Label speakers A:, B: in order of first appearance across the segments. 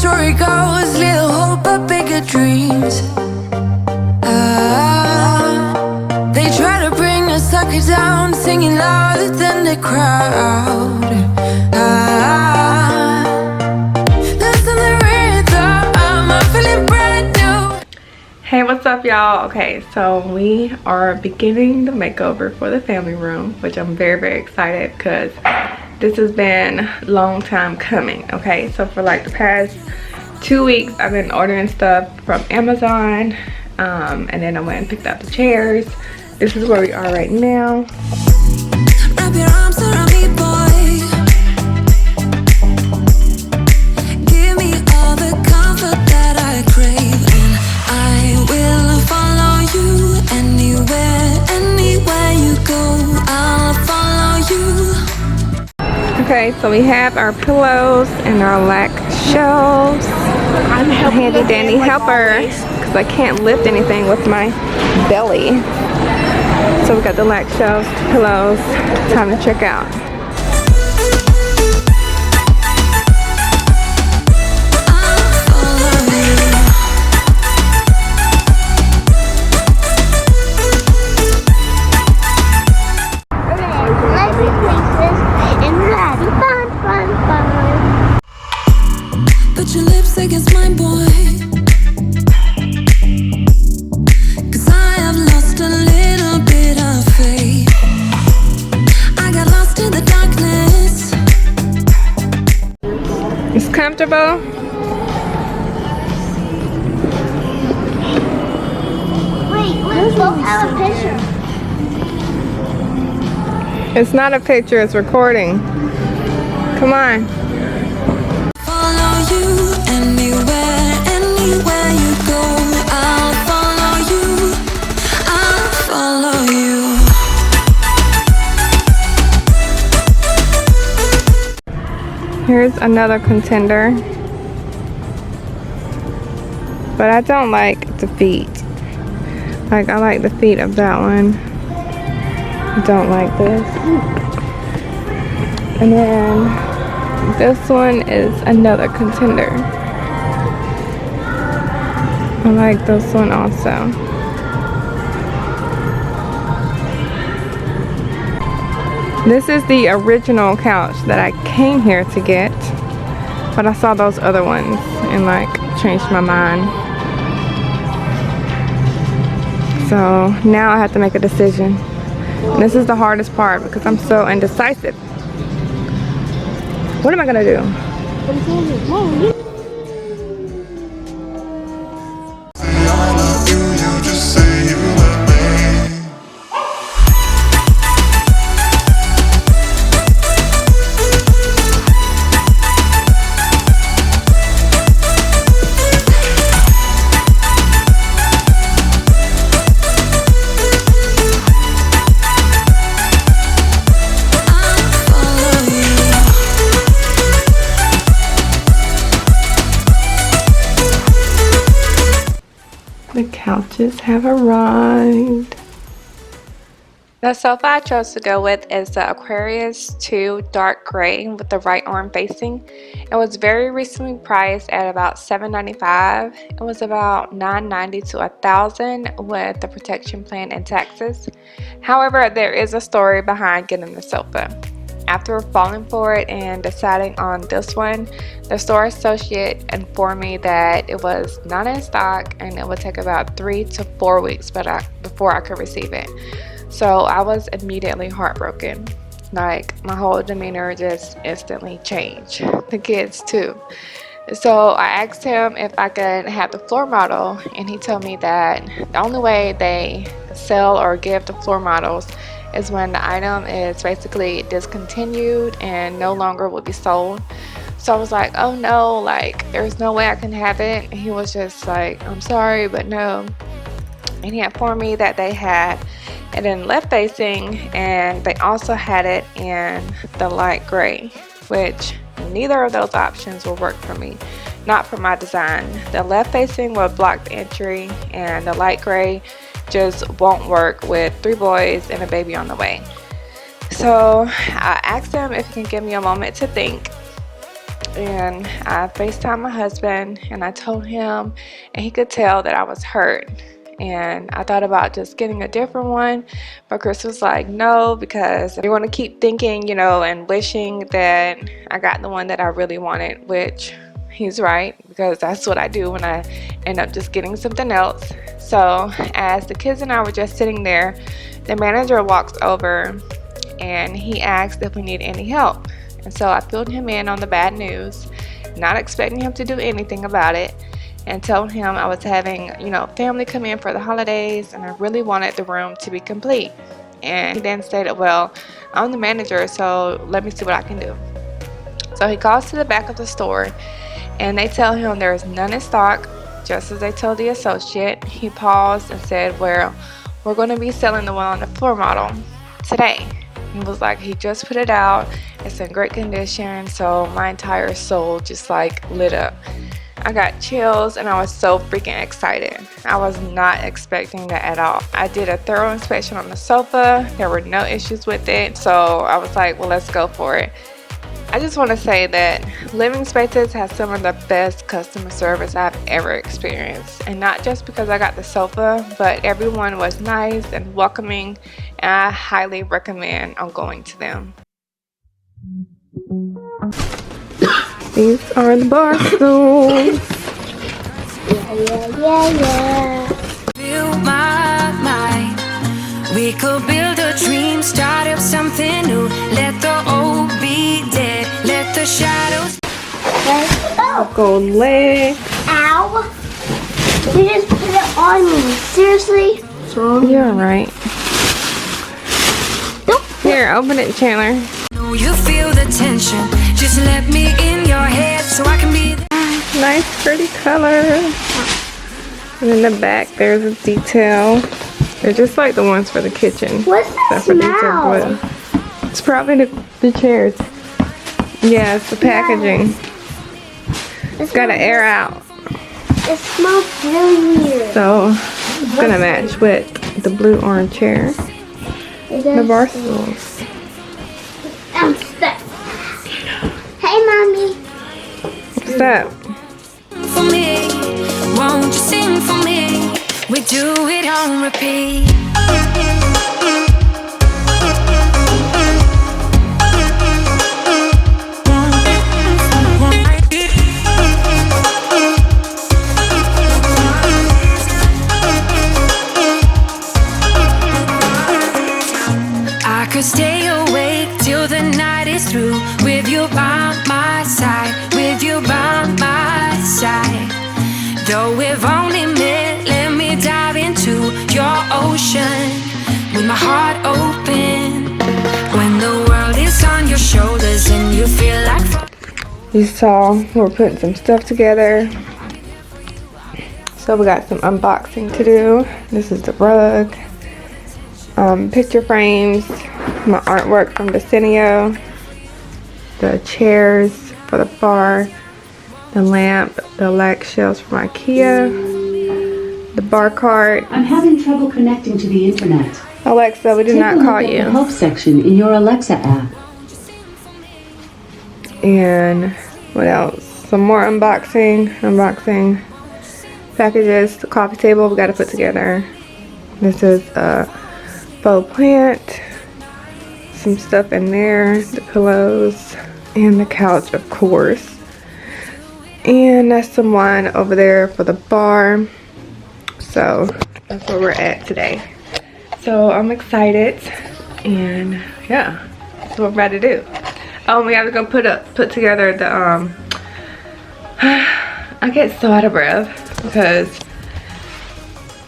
A: story goes, little hope but bigger dreams. They try to bring a sucker down, singing louder than the crowd. Listen the rhythm, I'm feeling brand new.
B: Hey, what's up, y'all? Okay, so we are beginning the makeover for the family room, which I'm very excited because this has been a long time coming. Okay, so for like the past 2 weeks I've been ordering stuff from Amazon, and then I went and picked up the chairs. This is where we are right now.
A: Wrap your arms around me, boy. Give me all the comfort that I crave, and I will follow you anywhere you go. I'll follow you.
B: Okay, so we have our pillows and our lac shelves. I'm a handy dandy helper because I can't lift anything with my belly. So we got the lac shelves, pillows. Time to check out.
A: Put your lips against mine, boy. 'Cause I have lost a little bit of faith. I got lost in the darkness.
B: It's comfortable.
C: Wait, let's both have a picture.
B: It's not a picture, it's recording. Come on.
A: Follow you anywhere you go. I'll follow you. I'll follow you.
B: Here's another contender. But I don't like the feet. Like, I like the feet of that one. I don't like this. And then this one is another contender. I like this one also. This is the original couch that I came here to get, but I saw those other ones and like changed my mind. So now I have to make a decision. And this is the hardest part because I'm so indecisive. What am I gonna do? The couches have arrived. The sofa I chose to go with is the Aquarius 2 dark gray with the right arm facing. It was very recently priced at about $795. It was about $990 to $1,000 with the protection plan and taxes. However, there is a story behind getting the sofa. After falling for it and deciding on this one, the store associate informed me that it was not in stock and it would take about 3 to 4 weeks before I could receive it. So I was immediately heartbroken. Like, my whole demeanor just instantly changed. The kids too. So I asked him if I could have the floor model, and he told me that the only way they sell or give the floor models is when the item is basically discontinued and no longer will be sold. So I was like, oh no, like there's no way I can have it. And he was just like, I'm sorry, but no. And he informed me that they had it in left facing and they also had it in the light gray, which neither of those options will work for me, not for my design. The left facing will block the entry and the light gray just won't work with 3 boys and a baby on the way. So I asked him if he can give me a moment to think, and I FaceTimed my husband and I told him, and he could tell that I was hurt. And I thought about just getting a different one, but Chris was like, no, because you want to keep thinking, you know, and wishing that I got the one that I really wanted, which he's right, because that's what I do when I end up just getting something else. So as the kids and I were just sitting there, the manager walks over and he asked if we need any help. And so I filled him in on the bad news, not expecting him to do anything about it, and told him I was having, you know, family come in for the holidays and I really wanted the room to be complete. And he then stated, well, I'm the manager, so let me see what I can do. So he calls to the back of the store and they tell him there is none in stock, just as they told the associate. He paused and said, well, we're going to be selling the one on the floor model today. He was like, he just put it out, it's in great condition. So my entire soul just like lit up. I got chills and I was so freaking excited. I was not expecting that at all. I did a thorough inspection on the sofa. There were no issues with it. So I was like, well, let's go for it. I just want to say that Living Spaces has some of the best customer service I've ever experienced. And not just because I got the sofa, but everyone was nice and welcoming. And I highly recommend on going to them. These are the bar stools.
C: Yeah.
A: Fill my mind. We could build a dream, start up something new. Let the old be dead. Let the shadows.
C: Oh,
B: Gold leg.
C: ow. You just put it on me. Seriously? What's wrong?
B: You're right.
C: Don't.
B: Here, open it, Chandler.
A: Know you feel the tension. Just let me in your head so I can be there.
B: Nice, pretty color. And in the back, there's a detail. They're just like the ones for the kitchen.
C: What's that
B: Except for these are
C: smell?
B: blue. It's probably the chairs. Yeah, it's the packaging. It's got to air out.
C: It smells really weird.
B: So, it's going to match with the blue-orange chair. The bar stools.
C: I'm stuck. Hey, Mommy.
B: What's that?
A: For me, won't you sing for me? We do it on repeat. I could stay awake till the night is through with you by my side, with you by my side. Though we've only met, let me dive into your ocean with my heart open. When the world is on your shoulders and you feel like
B: You saw we're putting some stuff together. So we got some unboxing to do. This is the rug, picture frames, my artwork from Decenio, the chairs for the bar, the lamp, the lag shelves from IKEA, the bar cart.
D: I'm having trouble connecting to the internet.
B: Alexa, we did
D: Take
B: not
D: a look
B: call
D: at
B: you.
D: the help section in your Alexa app.
B: And what else? Some more unboxing packages. The coffee table we got to put together. This is a faux plant. Some stuff in there. The pillows and the couch, of course. And that's some wine over there for the bar. So that's where we're at today. So I'm excited, and yeah, that's what we're about to do. Oh, we have to go put together the I get so out of breath because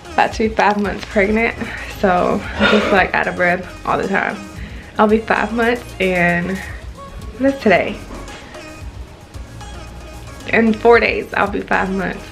B: I'm about to be 5 months pregnant, so I'm just like out of breath all the time. I'll be 5 months, and what is today? In 4 days I'll be 5 months.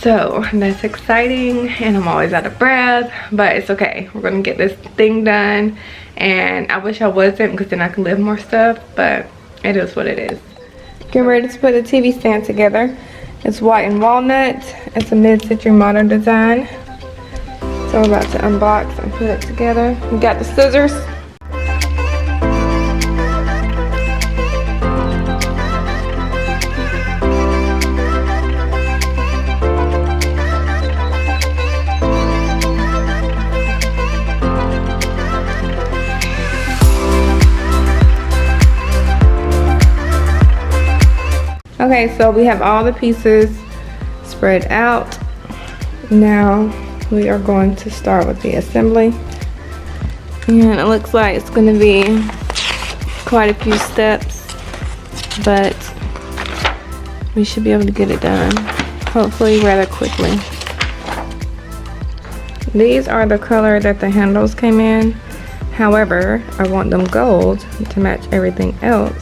B: So that's exciting, and I'm always out of breath, but it's okay. We're gonna get this thing done, and I wish I wasn't, because then I can lift more stuff, but it is what it is. Getting ready to put the TV stand together. It's white and walnut. It's a mid-century modern design. So I'm about to unbox and put it together. We got the scissors. Okay, so we have all the pieces spread out. Now we are going to start with the assembly. And it looks like it's going to be quite a few steps, but we should be able to get it done, hopefully rather quickly. These are the color that the handles came in. However, I want them gold to match everything else.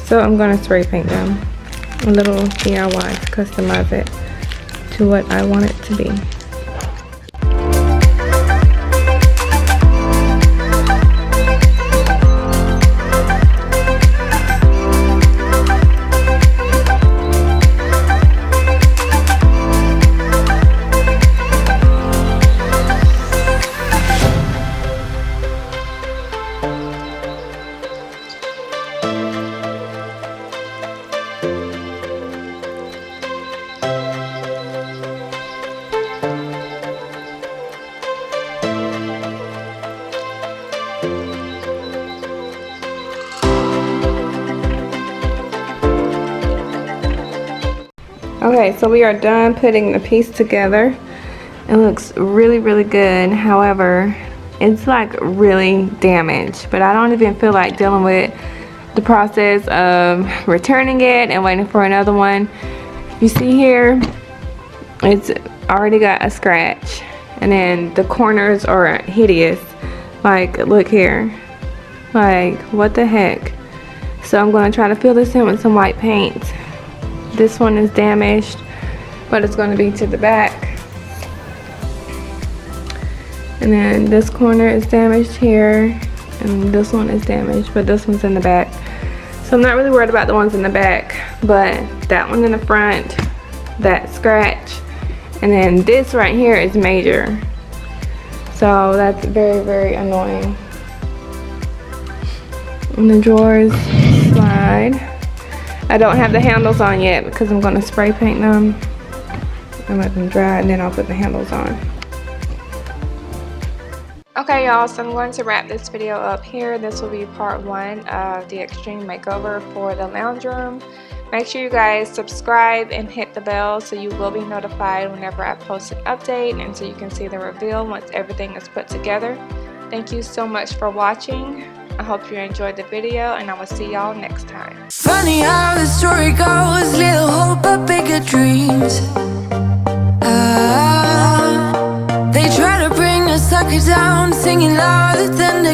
B: So I'm going to spray paint them a little DIY to customize it to what I want it to be. Okay, so we are done putting the piece together. It looks really, really good. However, it's like really damaged, but I don't even feel like dealing with the process of returning it and waiting for another one. You see here, it's already got a scratch, and then the corners are hideous. Like, look here. Like, what the heck? So I'm going to try to fill this in with some white paint. This one is damaged, but it's going to be to the back. And then this corner is damaged here, and this one is damaged, but this one's in the back. So I'm not really worried about the ones in the back, but that one in the front, that scratch, and then this right here is major. So that's very, very annoying. And the drawers slide. I don't have the handles on yet because I'm going to spray paint them and let them dry, and then I'll put the handles on. Okay, y'all, so I'm going to wrap this video up here. This will be part 1 of the extreme makeover for the lounge room. Make sure you guys subscribe and hit the bell so you will be notified whenever I post an update, and so you can see the reveal once everything is put together. Thank you so much for watching. I hope you enjoyed the video, and I will see y'all next time.
A: Funny how the story goes, little hope but bigger dreams. They try to bring a sucker down, singing louder than the